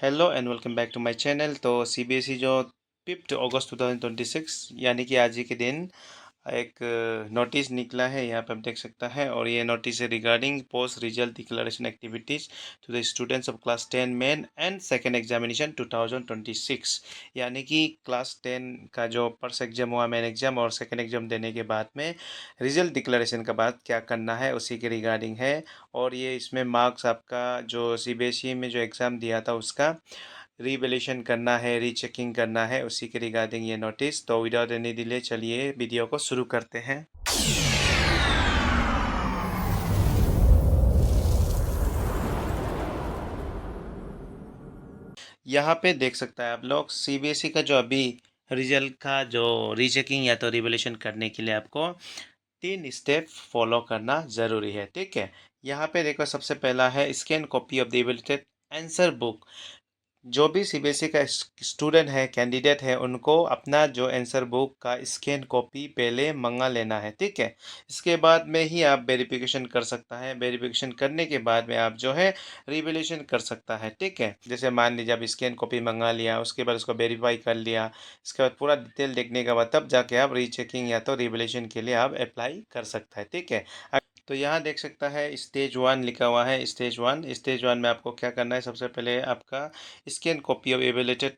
Hello and welcome back to my channel. तो CBSE जो 5 अगस्त 2026 यानी कि आज ही के दिन एक नोटिस निकला है, यहाँ पे आप देख सकता है। और ये नोटिस है regarding post result declaration activities to the students of class 10 main and second examination 2026। यानी कि क्लास 10 का जो फर्स्ट एग्जाम हुआ मेन एग्जाम और सेकेंड एग्जाम देने के बाद में रिजल्ट डिक्लेरेशन के बाद क्या करना है उसी के रिगार्डिंग है। और ये इसमें मार्क्स आपका जो सीबीएसई में जो एग्ज़ाम दिया था उसका रीवैल्यूएशन करना है, रीचेकिंग करना है, उसी के रिगार्डिंग ये नोटिस। तो विदाउट एनी डिले चलिए वीडियो को शुरू करते हैं। यहाँ पे देख सकता है आप लोग सीबीएसई का जो अभी रिजल्ट का जो रीचेकिंग या तो रिवैल्यूएशन करने के लिए आपको 3 स्टेप फॉलो करना ज़रूरी है। ठीक है, यहाँ पे देखो सबसे पहला है scan copy of the evaluated answer book. जो भी सीबीएसई का स्टूडेंट है, कैंडिडेट है, उनको अपना जो आंसर बुक का स्कैन कॉपी पहले मंगा लेना है। ठीक है, इसके बाद में ही आप वेरिफिकेशन कर सकता है। वेरिफिकेशन करने के बाद में आप जो है रिवैल्यूएशन कर सकता है। ठीक है, जैसे मान लीजिए आप स्कैन कॉपी मंगा लिया, उसके बाद उसको वेरीफाई कर लिया, इसके बाद पूरा डिटेल देखने के बाद तब जाके आप रीचेकिंग या तो रिवैल्यूएशन के लिए आप अप्लाई कर सकता है। ठीक है, तो यहाँ देख सकता है स्टेज 1 लिखा हुआ है। स्टेज 1 में आपको क्या करना है, सबसे पहले आपका scan copy of evaluated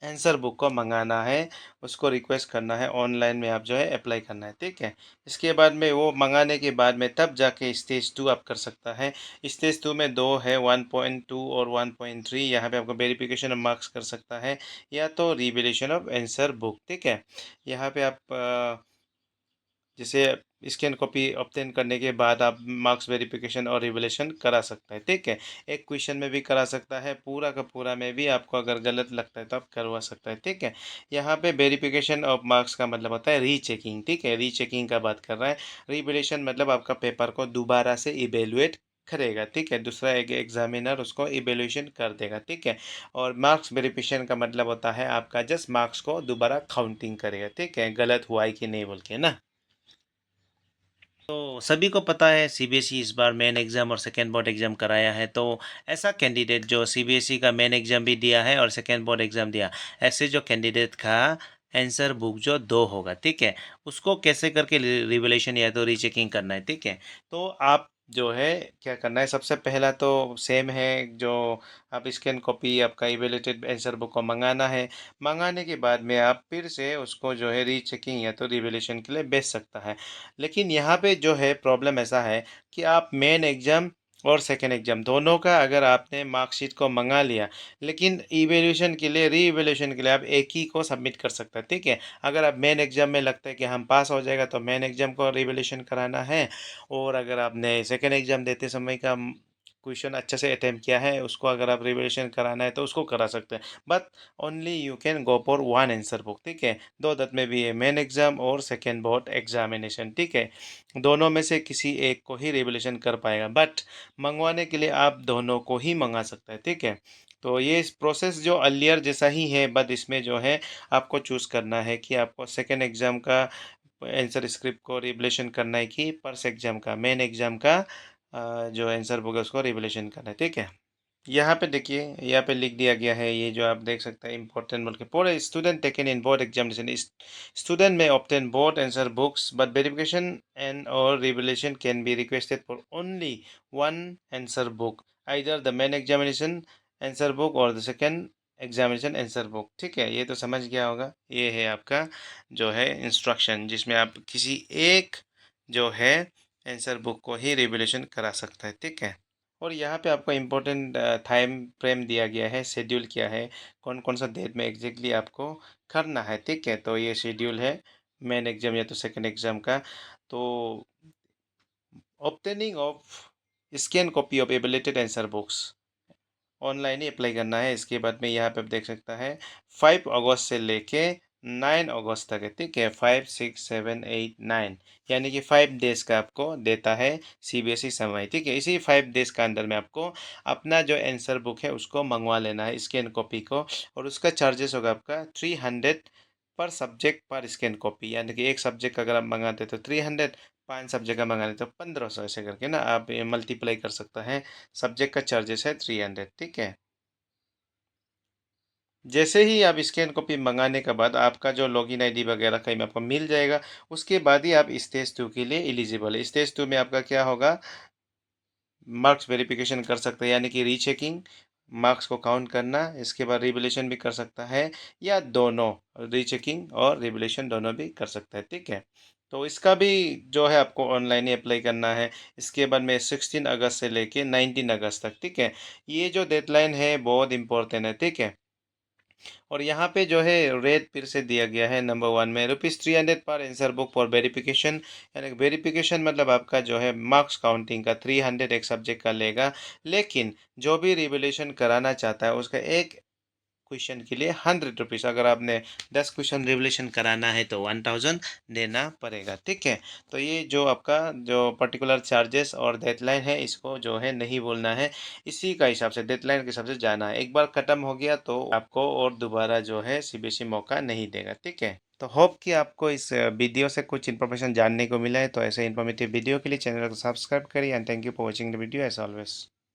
answer book को मंगाना है, उसको रिक्वेस्ट करना है, ऑनलाइन में आप जो है अप्लाई करना है। ठीक है, इसके बाद में वो मंगाने के बाद में तब जाके स्टेज 2 आप कर सकता है। स्टेज 2 में दो है, 1.2 और 1.3। यहाँ पे आपको वेरिफिकेशन ऑफ मार्क्स कर सकता है या तो रिवेलेशन ऑफ आंसर बुक। ठीक है, यहाँ पे आप जैसे स्कैन कॉपी ऑब्टेन करने के बाद आप मार्क्स वेरिफिकेशन और रिवलेशन करा सकते हैं। ठीक है, एक क्वेश्चन में भी करा सकता है, पूरा का पूरा में भी आपको अगर गलत लगता है तो आप करवा सकता है। ठीक है, यहाँ पे वेरिफिकेशन ऑफ मार्क्स का मतलब होता है रीचेकिंग। ठीक है, रीचेकिंग का बात कर रहा है। रिवलेशन मतलब आपका पेपर को दोबारा से इवेलुएट करेगा। ठीक है, दूसरा एक एग्जामिनर उसको इवेल्युएशन कर देगा। ठीक है, और मार्क्स वेरिफिकेशन का मतलब होता है आपका जस्ट मार्क्स को दोबारा काउंटिंग करेगा। ठीक है, गलत हुआ है कि नहीं बोल के ना। तो सभी को पता है सीबीएसई इस बार मेन एग्ज़ाम और सेकेंड बोर्ड एग्ज़ाम कराया है। तो ऐसा कैंडिडेट जो सीबीएसई का मेन एग्ज़ाम भी दिया है और सेकेंड बोर्ड एग्ज़ाम दिया, ऐसे जो कैंडिडेट का आंसर बुक जो दो होगा, ठीक है, उसको कैसे करके रिवलेशन या तो रीचेकिंग करना है। ठीक है, तो आप जो है क्या करना है, सबसे पहला तो सेम है जो आप स्कैन कॉपी आपका इवेलेटेड आंसर बुक को मंगाना है। मंगाने के बाद में आप फिर से उसको जो है रीचेकिंग या तो रिवलेशन के लिए भेज सकता है। लेकिन यहाँ पे जो है प्रॉब्लम ऐसा है कि आप मेन एग्ज़ाम और सेकेंड एग्ज़ाम दोनों का अगर आपने मार्कशीट को मंगा लिया, लेकिन इवेल्यूशन के लिए री इवेल्यूशन के लिए आप एक ही को सबमिट कर सकते हैं। ठीक है, अगर आप मेन एग्ज़ाम में लगता है कि हम पास हो जाएगा तो मेन एग्ज़ाम को रिवेल्यूशन कराना है, और अगर आपने सेकेंड एग्ज़ाम देते समय का क्वेश्चन अच्छे से अटेम्प्ट किया है उसको अगर आप रिवेल्यूशन कराना है तो उसको करा सकते हैं। But only you can go for one answer book. ठीक है, दो दत में भी है, मेन एग्ज़ाम और सेकेंड बोर्ड एग्जामिनेशन। ठीक है, दोनों में से किसी एक को ही रिवलेशन कर पाएगा, बट मंगवाने के लिए आप दोनों को ही मंगा सकते हैं। ठीक है, तो ये प्रोसेस जो अर्लियर जैसा ही है, बट इसमें जो है आपको चूज़ करना है कि आपको सेकेंड एग्ज़ाम का आंसर स्क्रिप्ट को रिवलेशन करना है कि फर्स्ट एग्ज़ाम का मेन एग्ज़ाम का जो आंसर बुक है उसको रिवलेशन करना है। ठीक है, यहाँ पे देखिए, यहाँ पे लिख दिया गया है, ये जो आप देख सकते हैं इंपॉर्टेंट बोल के, for student taken in board examination student में obtain board answer books but verification and और revaluation can be requested for only one answer book, either the main examination answer book और the second examination answer book. ठीक है, ये तो समझ गया होगा। ये है आपका जो है इंस्ट्रक्शन, जिसमें आप किसी एक जो है आंसर बुक को ही रिवलेशन करा सकता है। ठीक है, और यहाँ पे आपको इम्पोर्टेंट टाइम फ्रेम दिया गया है, शेड्यूल किया है, कौन कौन सा डेट में एग्जैक्टली आपको करना है। ठीक है, तो ये शेड्यूल है मेन एग्जाम या तो सेकेंड एग्जाम का। तो obtaining of scan copy of evaluated answer books online ही अप्लाई करना है। इसके बाद में यहाँ पे आप देख सकता है 5 अगस्त से लेके 9 अगस्त तक है। ठीक है, 5, 6, 7, 8, 9, यानी कि 5 डेज का आपको देता है सीबीएसई समय। ठीक है, इसी 5 डेज का अंदर में आपको अपना जो आंसर बुक है उसको मंगवा लेना है, स्कैन कॉपी को, और उसका चार्जेस होगा आपका 300 पर सब्जेक्ट पर स्कैन कॉपी। यानी कि एक सब्जेक्ट अगर आप मंगाते तो 300, 5 सब्जेक्ट का मंगाने तो 1500, ऐसे करके ना आप मल्टीप्लाई कर सकता है। सब्जेक्ट का चार्जेस है 300। ठीक है, जैसे ही आप स्कैन कॉपी मंगाने के बाद आपका जो लॉगिन आईडी वगैरह कहीं में आपको मिल जाएगा, उसके बाद ही आप स्टेज 2 के लिए एलिजिबल है। स्टेज 2 में आपका क्या होगा, मार्क्स वेरिफिकेशन कर सकते हैं, यानी कि रीचेकिंग, मार्क्स को काउंट करना, इसके बाद रिवैल्यूएशन भी कर सकता है, या दोनों, रीचेकिंग और रिवैल्यूएशन दोनों भी कर सकता है, ठीक है। तो इसका भी जो है आपको ऑनलाइन ही अप्लाई करना है। इसके बाद में 16 अगस्त से लेके 19 अगस्त तक, ठीक है। ये जो डेडलाइन है बहुत इंपॉर्टेंट है, ठीक है। और यहाँ पे जो है रेट फिर से दिया गया है, नंबर 1 में ₹300 पर आंसर बुक फॉर वेरिफिकेशन। यानी वेरिफिकेशन मतलब आपका जो है मार्क्स काउंटिंग का 300 एक सब्जेक्ट का लेगा, लेकिन जो भी रिवैल्यूएशन कराना चाहता है उसका एक क्वेश्चन के लिए ₹100। अगर आपने 10 क्वेश्चन रिवैल्यूएशन कराना है तो 1000 देना पड़ेगा, ठीक है। तो ये जो आपका जो पर्टिकुलर चार्जेस और डेडलाइन है, इसको जो है नहीं बोलना है, इसी का हिसाब से डेडलाइन के हिसाब से जाना है। एक बार ख़त्म हो गया तो आपको और दोबारा जो है सीबीएसई मौका नहीं देगा, ठीक है। तो होप कि आपको इस वीडियो से कुछ इन्फॉर्मेशन जानने को मिला है। तो ऐसे इन्फॉर्मेटिव वीडियो के लिए चैनल को सब्सक्राइब करिए, and thank you for watching the video as always.